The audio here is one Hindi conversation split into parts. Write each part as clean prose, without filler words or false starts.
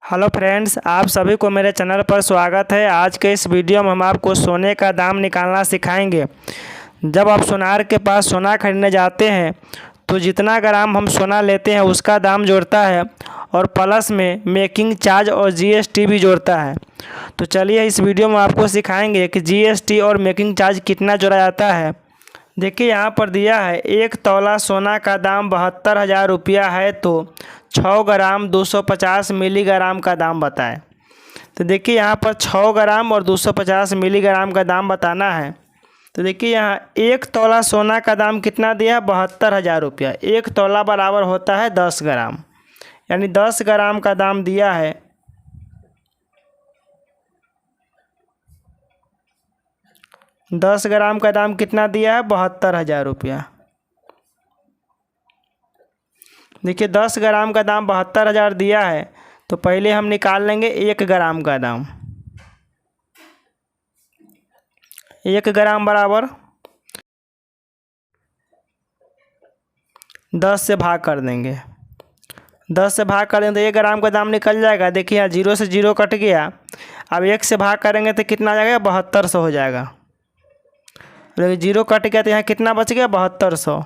हेलो फ्रेंड्स, आप सभी को मेरे चैनल पर स्वागत है। आज के इस वीडियो में हम आपको सोने का दाम निकालना सिखाएंगे। जब आप सोनार के पास सोना खरीदने जाते हैं तो जितना ग्राम हम सोना लेते हैं उसका दाम जोड़ता है और प्लस में मेकिंग चार्ज और जीएसटी भी जोड़ता है। तो चलिए इस वीडियो में आपको सिखाएंगे कि जीएसटी और मेकिंग चार्ज कितना जोड़ा जाता है। देखिए यहाँ पर दिया है 1 तोला सोना का दाम 72,000 रुपया है तो 6 ग्राम 250 मिलीग्राम का दाम बताएं। तो देखिए यहाँ पर 6 ग्राम और 250 मिलीग्राम का दाम बताना है। तो देखिए यहाँ 1 तोला सोना का दाम कितना दिया है 72,000 रुपया। 1 तोला बराबर होता है 10 ग्राम, यानी 10 ग्राम का दाम दिया है 10 ग्राम का दाम कितना दिया है 72,000 रुपया। देखिए 10 ग्राम का दाम 72,000 दिया है तो पहले हम निकाल लेंगे 1 ग्राम का दाम। 1 ग्राम बराबर 10 से भाग कर देंगे। 10 से भाग कर देंगे तो 1 ग्राम का दाम निकल जाएगा। देखिए यहाँ 0 से 0 कट गया। अब 1 से भाग करेंगे तो कितना आ जाएगा 7200 हो जाएगा। लेकिन 0 कट गया तो यहाँ कितना बच गया 7200,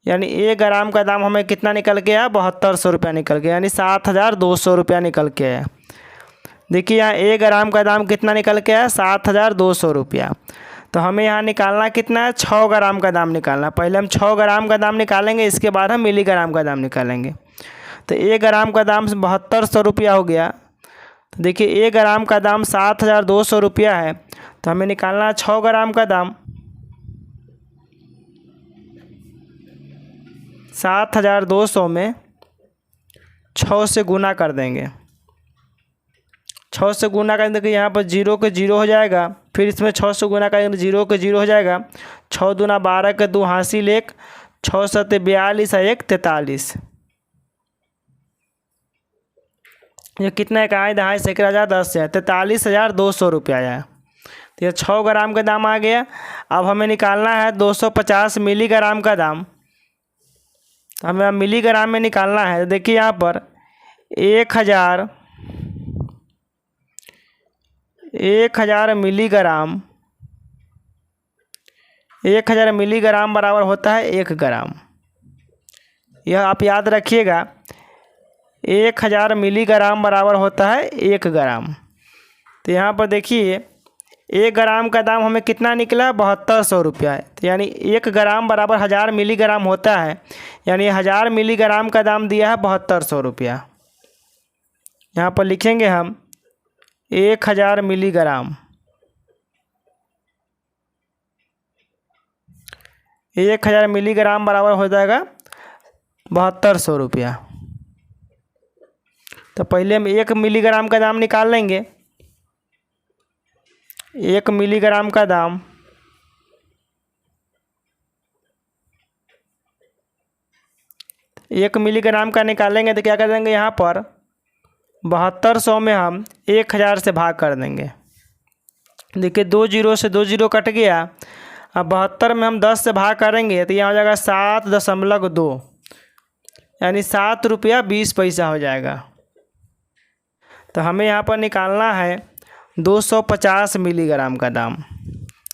यानी 1 ग्राम का दाम हमें कितना निकल के आया 7200 रुपया निकल गया, यानी 7,200 रुपया निकल के आया। देखिए यहाँ 1 ग्राम का दाम कितना निकल के आया 7,200 रुपया। तो हमें यहाँ निकालना कितना है 6 ग्राम का दाम निकालना। पहले हम 6 ग्राम का दाम निकालेंगे, इसके बाद हम मिलीग्राम का दाम निकालेंगे। तो 1 ग्राम का दाम 7200 रुपया हो गया। तो देखिए 1 ग्राम का दाम 7,200 रुपया है तो हमें निकालना है 6 ग्राम का दाम। 7,200 में 6 से गुना कर देंगे। 6 से गुना करेंगे तो यहाँ पर 0 के 0 हो जाएगा। फिर इसमें 6 से गुना करेंगे तो 0 के 0 हो जाएगा। 6 दूना 12 के 2 हासिल 1, 6 सत्ते 42 है 1 43। ये कितना का है 2.5 से 10 है 43,200 रुपया आया। तो ये 6 ग्राम का दाम आ गया। अब हमें निकालना है 250 मिलीग्राम का दाम। हमें मिलीग्राम में निकालना है। तो देखिए यहाँ पर 1,000 मिलीग्राम 1,000 मिलीग्राम बराबर होता है 1 ग्राम। यह आप याद रखिएगा, 1,000 मिलीग्राम बराबर होता है 1 ग्राम। तो यहाँ पर देखिए 1 ग्राम का दाम हमें कितना निकला 7200 रुपया है। तो यानी 1 ग्राम बराबर 1000 मिलीग्राम होता है, यानी 1000 मिलीग्राम का दाम दिया है 7200 रुपया। यहाँ पर लिखेंगे हम 1,000 मिलीग्राम 1,000 मिलीग्राम बराबर हो जाएगा 7200 रुपया। तो पहले हम 1 मिलीग्राम का दाम निकाल लेंगे। 1 मिलीग्राम का दाम 1 मिलीग्राम का निकालेंगे तो क्या कर देंगे, यहाँ पर 7200 में हम 1000 से भाग कर देंगे। देखिए 2 0 से 2 0 कट गया। अब 72 में हम 10 से भाग करेंगे तो यहाँ हो जाएगा 7.2, यानी 7 रुपया 20 पैसा हो जाएगा। तो हमें यहाँ पर निकालना है 250 मिलीग्राम का दाम।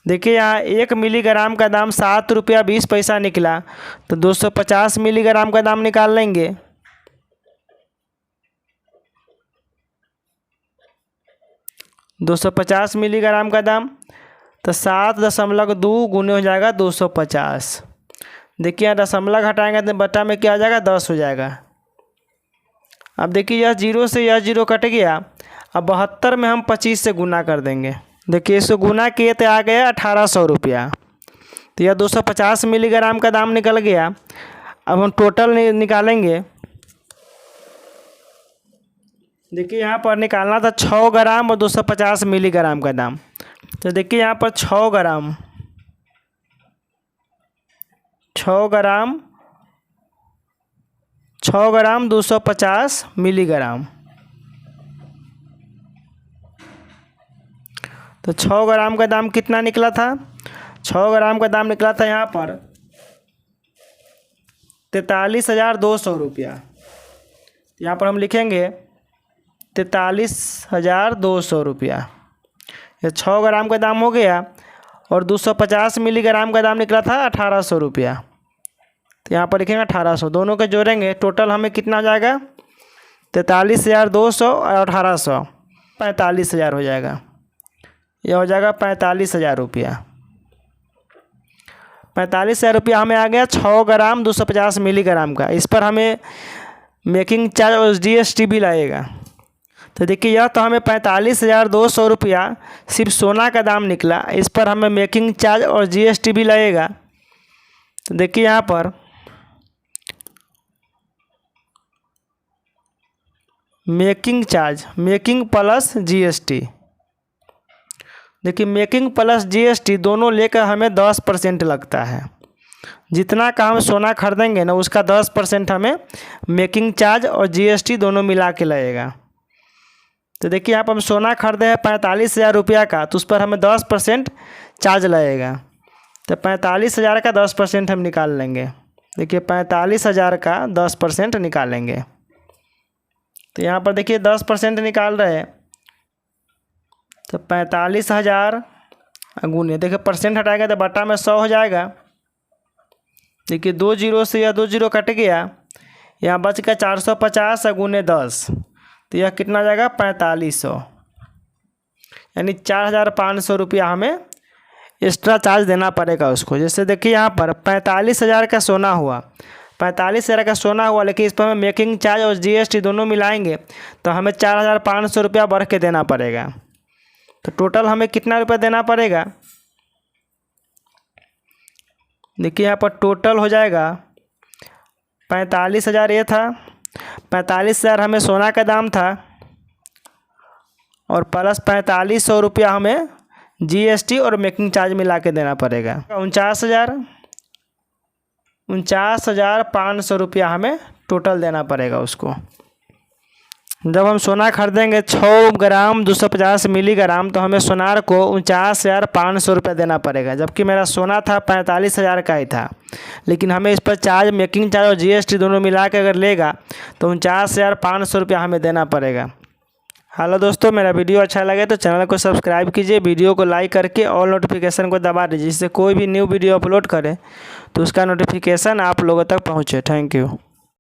देखिए यहाँ 1 मिलीग्राम का दाम 7 रुपया 20 पैसा निकला, तो 250 मिलीग्राम का दाम निकाल लेंगे। दो 250 मिलीग्राम का दाम तो 7.2 गुने हो जाएगा 250। देखिए यहाँ दशमलव हटाएंगे तो बटा में क्या आ जाएगा 10 हो जाएगा। अब देखिए यह 0 से यह 0 कट गया। अब 72 में हम 25 से गुना कर देंगे। देखिए इसको गुना किए तो आ गया 1800 रुपया। तो यह 250 मिलीग्राम का दाम निकल गया। अब हम टोटल निकालेंगे। देखिए यहाँ पर निकालना था 6 ग्राम और 250 मिलीग्राम का दाम। तो देखिए यहाँ पर 6 ग्राम 250 मिलीग्राम। तो 6 ग्राम का दाम कितना निकला था 6 ग्राम का दाम निकला था यहाँ पर 43,200 रुपया। यहाँ पर हम लिखेंगे 43,200 रुपया। ये 100 ग्राम का दाम हो गया और 250 मिलीग्राम का दाम निकला था 1800 रुपया। तो यहाँ पर लिखेंगे 1800, दोनों के जोड़ेंगे टोटल हमें कितना हो जाएगा 43,200 और 1800, 45,000 हो जाएगा। यह हो जाएगा 45,000 रुपया। 45,000 रुपया हमें आ गया 6 ग्राम 250 मिलीग्राम का। इस पर हमें मेकिंग चार्ज और GST भी लगेगा। तो देखिए यह तो हमें 45,200 रुपया सिर्फ सोना का दाम निकला, इस पर हमें मेकिंग चार्ज और GST भी लगेगा। तो देखिए यहाँ पर making charge, making plus GST, देखिए मेकिंग प्लस GST दोनों लेकर हमें 10% लगता है। जितना का हम सोना खरीदेंगे ना उसका 10% हमें मेकिंग चार्ज और GST दोनों मिला के लगेगा। तो देखिए यहाँ पर हम सोना खरीदे हैं 45,000 रुपया का, तो उस पर हमें 10% चार्ज लगेगा। तो 45,000 का 10% हम निकाल लेंगे। देखिए 45,000 का 10% निकालेंगे। तो यहाँ पर देखिए 10% निकाल रहे हैं, तो 45,000 गुने, देखिए परसेंट हटाएगा तो बटा में 100 हो जाएगा। देखिए 2 जीरो से यह 2 जीरो कट गया, यहाँ बच गया 450 गुने 10, तो यह कितना जाएगा 4500, यानी 4,500 रुपया हमें एक्स्ट्रा चार्ज देना पड़ेगा उसको। जैसे देखिए यहाँ पर 45,000 का सोना हुआ, 45,000 का सोना हुआ, लेकिन इस पर हमें मेकिंग चार्ज और GST दोनों मिलाएंगे तो हमें 4,500 रुपया बढ़ के देना पड़ेगा। तो टोटल हमें कितना रुपया देना पड़ेगा, देखिए यहाँ पर टोटल हो जाएगा 45,000 ये था, 45,000 हमें सोना का दाम था और प्लस 4,500 रुपया हमें GST और मेकिंग चार्ज मिला के देना पड़ेगा। 49,500 रुपया हमें टोटल देना पड़ेगा उसको। जब हम सोना खरीदेंगे 6 ग्राम 250 मिलीग्राम, तो हमें सोनार को 49,500 रुपये देना पड़ेगा, जबकि मेरा सोना था 45,000 का ही था। लेकिन हमें इस पर चार्ज, मेकिंग चार्ज और GST दोनों मिला के अगर लेगा तो 49,500 रुपया हमें देना पड़ेगा। हेलो दोस्तों, मेरा वीडियो अच्छा लगे तो चैनल को सब्सक्राइब कीजिए, वीडियो को लाइक करके ऑल नोटिफिकेशन को दबा दीजिए, जिससे कोई भी न्यू वीडियो अपलोड करें तो उसका नोटिफिकेशन आप लोगों तक पहुँचे। Thank you.